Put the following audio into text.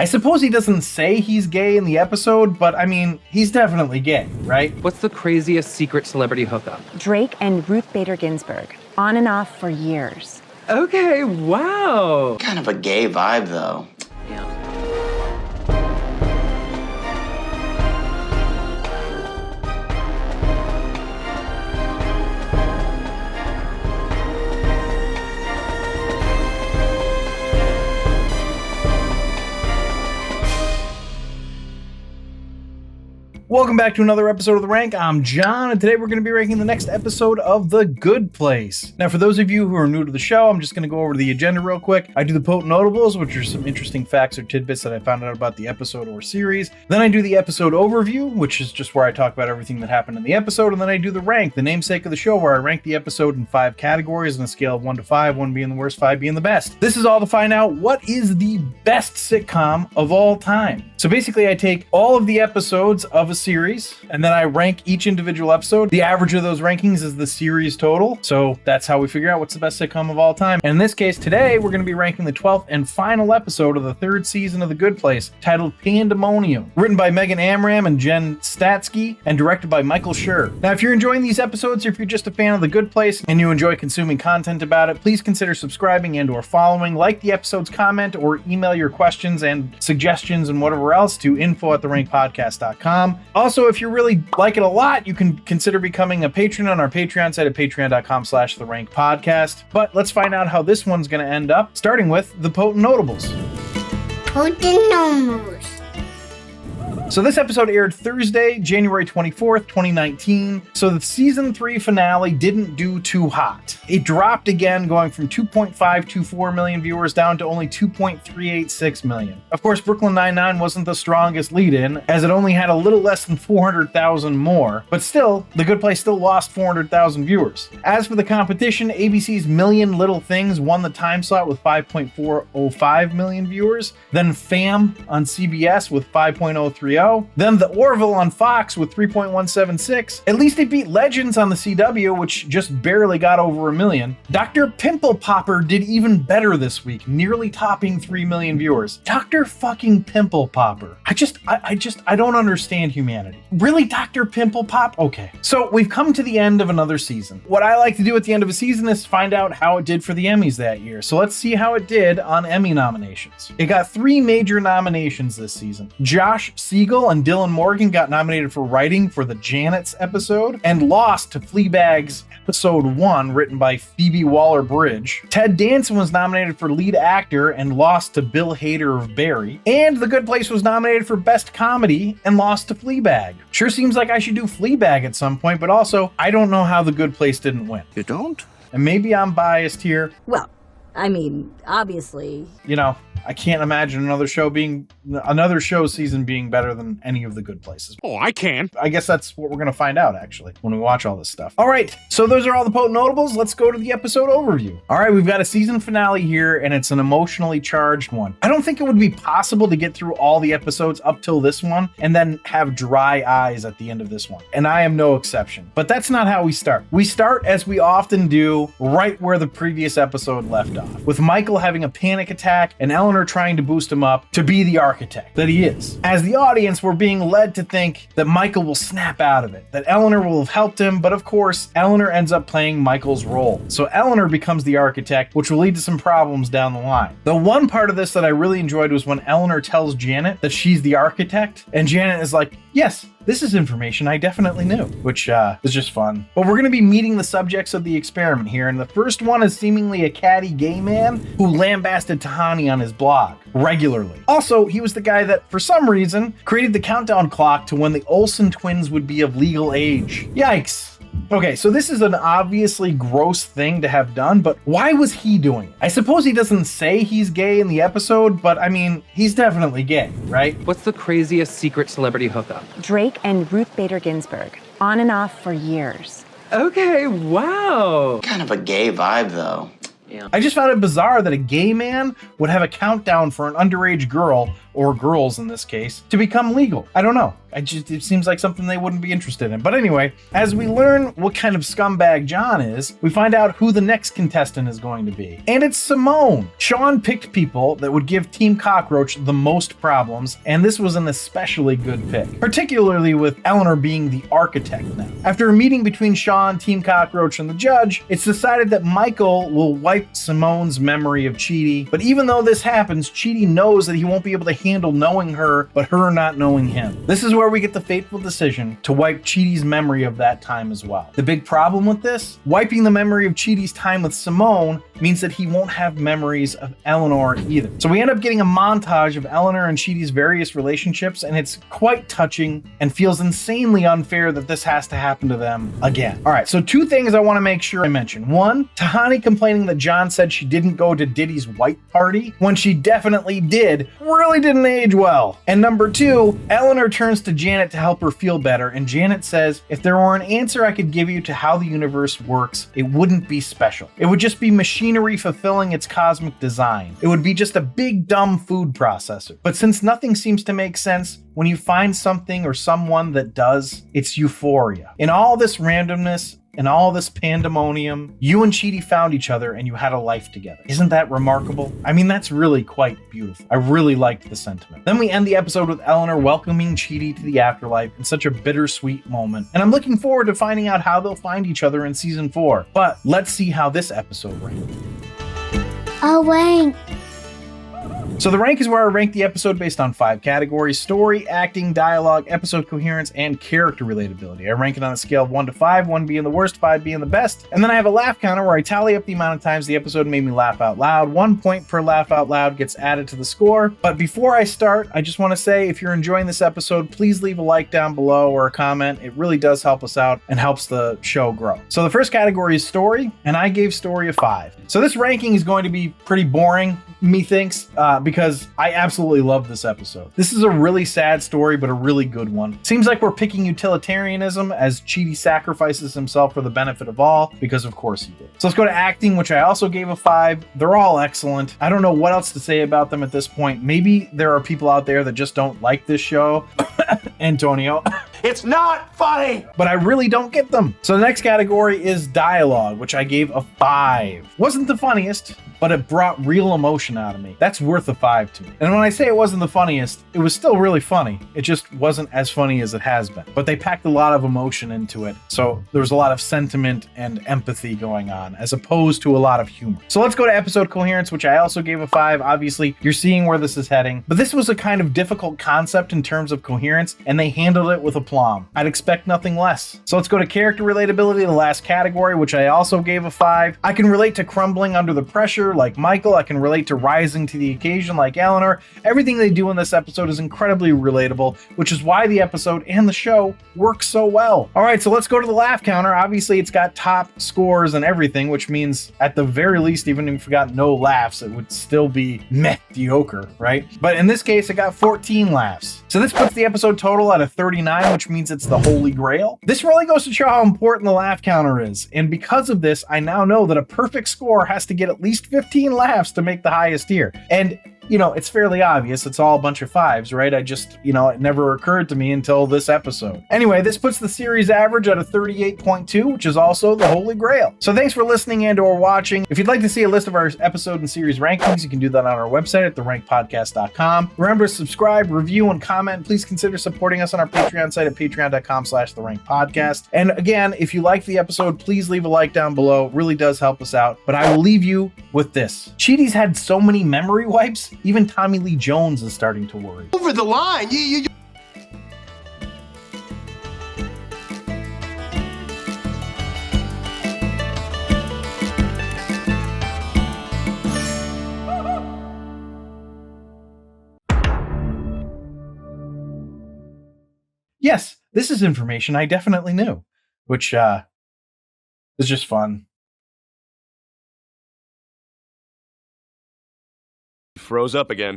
I suppose he doesn't say he's gay in the episode, but I mean, he's definitely gay, right? What's the craziest secret celebrity hookup? Drake and Ruth Bader Ginsburg, on and off for years. Okay, wow. Kind of a gay vibe, though. Yeah. Welcome back to another episode of The Rank. I'm John, and today we're going to be ranking the next episode of The Good Place. Now, for those of you who are new to the show, I'm just going to go over the agenda real quick. I do the Potent Notables, which are some interesting facts or tidbits that I found out about the episode or series. Then I do the episode overview, which is just where I talk about everything that happened in the episode. And then I do the rank, the namesake of the show, where I rank the episode in 5 categories on a scale of 1 to 5, 1 being the worst, 5 being the best. This is all to find out what is the best sitcom of all time. So basically, I take all of the episodes of a series, and then I rank each individual episode. The average of those rankings is the series total. So that's how we figure out what's the best sitcom of all time. And in this case, today, we're going to be ranking the 12th and final episode of the 3rd season of The Good Place, titled Pandemonium, written by Megan Amram and Jen Statsky, and directed by Michael Schur. Now, if you're enjoying these episodes, or if you're just a fan of The Good Place and you enjoy consuming content about it, please consider subscribing and or following, like the episode's comment, or email your questions and suggestions and whatever else to info@therankpodcast.com. Also, if you really like it a lot, you can consider becoming a patron on our Patreon site at patreon.com/therankpodcast. But let's find out how this one's going to end up, starting with the Potent Notables. Potent Notables. So this episode aired Thursday, January 24th, 2019. So the season 3 finale didn't do too hot. It dropped again, going from 2.524 million viewers down to only 2.386 million. Of course, Brooklyn Nine-Nine wasn't the strongest lead-in, as it only had a little less than 400,000 more. But still, The Good Place still lost 400,000 viewers. As for the competition, ABC's Million Little Things won the time slot with 5.405 million viewers. Then Fam on CBS with 5.030. Then The Orville on Fox with 3.176. At least it beat Legends on the CW, which just barely got over 1 million. Dr. Pimple Popper did even better this week, nearly topping 3 million viewers. Dr. fucking Pimple Popper. I don't understand humanity. Really, Dr. Pimple Pop? Okay. So we've come to the end of another season. What I like to do at the end of a season is find out how it did for the Emmys that year. So let's see how it did on Emmy nominations. It got 3 major nominations this season. Josh Siegel and Dylan Morgan got nominated for writing for the Janet's episode and lost to Fleabag's episode 1, written by Phoebe Waller-Bridge. Ted Danson was nominated for lead actor and lost to Bill Hader of Barry. And The Good Place was nominated for best comedy and lost to Fleabag. Sure seems like I should do Fleabag at some point, but also I don't know how The Good Place didn't win. You don't? And maybe I'm biased here. Well, I mean, obviously. You know, I can't imagine another show season being better than any of The Good Places. Oh, I can. I guess that's what we're going to find out, actually, when we watch all this stuff. All right, so those are all the Potent Notables. Let's go to the episode overview. All right, we've got a season finale here, and it's an emotionally charged one. I don't think it would be possible to get through all the episodes up till this one and then have dry eyes at the end of this one. And I am no exception. But that's not how we start. We start, as we often do, right where the previous episode left off, with Michael having a panic attack and Eleanor trying to boost him up to be the architect that he is. As the audience, we're being led to think that Michael will snap out of it, that Eleanor will have helped him, but of course, Eleanor ends up playing Michael's role. So Eleanor becomes the architect, which will lead to some problems down the line. The one part of this that I really enjoyed was when Eleanor tells Janet that she's the architect, and Janet is like, yes, this is information I definitely knew, which is just fun. But we're going to be meeting the subjects of the experiment here, and the first one is seemingly a catty gay man who lambasted Tahani on his blog regularly. Also, he was the guy that, for some reason, created the countdown clock to when the Olsen twins would be of legal age. Yikes. Okay, so this is an obviously gross thing to have done, but why was he doing it? I suppose he doesn't say he's gay in the episode, but I mean, he's definitely gay, right? What's the craziest secret celebrity hookup? Drake and Ruth Bader Ginsburg, on and off for years. Okay, wow. Kind of a gay vibe, though. Yeah. I just found it bizarre that a gay man would have a countdown for an underage girl, or girls in this case, to become legal. I don't know. It seems like something they wouldn't be interested in. But anyway, as we learn what kind of scumbag John is, we find out who the next contestant is going to be. And it's Simone. Sean picked people that would give Team Cockroach the most problems, and this was an especially good pick, particularly with Eleanor being the architect now. After a meeting between Sean, Team Cockroach, and the judge, it's decided that Michael will wipe Simone's memory of Chidi, but even though this happens, Chidi knows that he won't be able to handle knowing her, but her not knowing him. This is where we get the fateful decision to wipe Chidi's memory of that time as well. The big problem with this? Wiping the memory of Chidi's time with Simone means that he won't have memories of Eleanor either. So we end up getting a montage of Eleanor and Chidi's various relationships, and it's quite touching and feels insanely unfair that this has to happen to them again. All right, so two things I want to make sure I mention. One, Tahani complaining that John said she didn't go to Diddy's white party when she definitely did, really didn't age well. And number two, Eleanor turns to Janet to help her feel better, and Janet says, if there were an answer I could give you to how the universe works, it wouldn't be special. It would just be machinery fulfilling its cosmic design. It would be just a big dumb food processor. But since nothing seems to make sense, when you find something or someone that does, it's euphoria. In all this randomness, in all this pandemonium, you and Chidi found each other and you had a life together. Isn't that remarkable? I mean, that's really quite beautiful. I really liked the sentiment. Then we end the episode with Eleanor welcoming Chidi to the afterlife in such a bittersweet moment. And I'm looking forward to finding out how they'll find each other in season 4. But let's see how this episode ranked. A rank. So the rank is where I rank the episode based on 5 categories: story, acting, dialogue, episode coherence, and character relatability. I rank it on a scale of 1 to 5, 1 being the worst, 5 being the best. And then I have a laugh counter where I tally up the amount of times the episode made me laugh out loud. 1 point per laugh out loud gets added to the score. But before I start, I just want to say, if you're enjoying this episode, please leave a like down below or a comment. It really does help us out and helps the show grow. So the first category is story, and I gave story a 5. So this ranking is going to be pretty boring, methinks, because I absolutely love this episode. This is a really sad story, but a really good one. Seems like we're picking utilitarianism as Chidi sacrifices himself for the benefit of all, because of course he did. So let's go to acting, which I also gave a 5. They're all excellent. I don't know what else to say about them at this point. Maybe there are people out there that just don't like this show. Antonio. It's not funny! But I really don't get them. So the next category is dialogue, which I gave a 5. Wasn't the funniest, but it brought real emotion out of me. That's worth a 5 to me. And when I say it wasn't the funniest, it was still really funny. It just wasn't as funny as it has been. But they packed a lot of emotion into it. So there was a lot of sentiment and empathy going on, as opposed to a lot of humor. So let's go to episode coherence, which I also gave a 5. Obviously, you're seeing where this is heading. But this was a kind of difficult concept in terms of coherence, and they handled it with aplomb. I'd expect nothing less. So let's go to character relatability, the last category, which I also gave a 5. I can relate to crumbling under the pressure like Michael. I can relate to rising to the occasion like Eleanor. Everything they do in this episode is incredibly relatable, which is why the episode and the show work so well. All right, so let's go to the laugh counter. Obviously, it's got top scores and everything, which means at the very least, even if we got no laughs, it would still be mediocre, right? But in this case, it got 14 laughs. So this puts the episode total at a 39, which means it's the holy grail. This really goes to show how important the laugh counter is. And because of this, I now know that a perfect score has to get at least 15 laughs to make the highest tier. And you know, it's fairly obvious. It's all a bunch of 5s, right? I just, it never occurred to me until this episode. Anyway, this puts the series average at a 38.2, which is also the holy grail. So thanks for listening and or watching. If you'd like to see a list of our episode and series rankings, you can do that on our website at therankedpodcast.com. Remember to subscribe, review, and comment. Please consider supporting us on our Patreon site at patreon.com/therankedpodcast. And again, if you liked the episode, please leave a like down below. It really does help us out. But I will leave you with this. Chidi's had so many memory wipes, even Tommy Lee Jones is starting to worry. Over the line! Yes, this is information I definitely knew, which is just fun. Froze up again.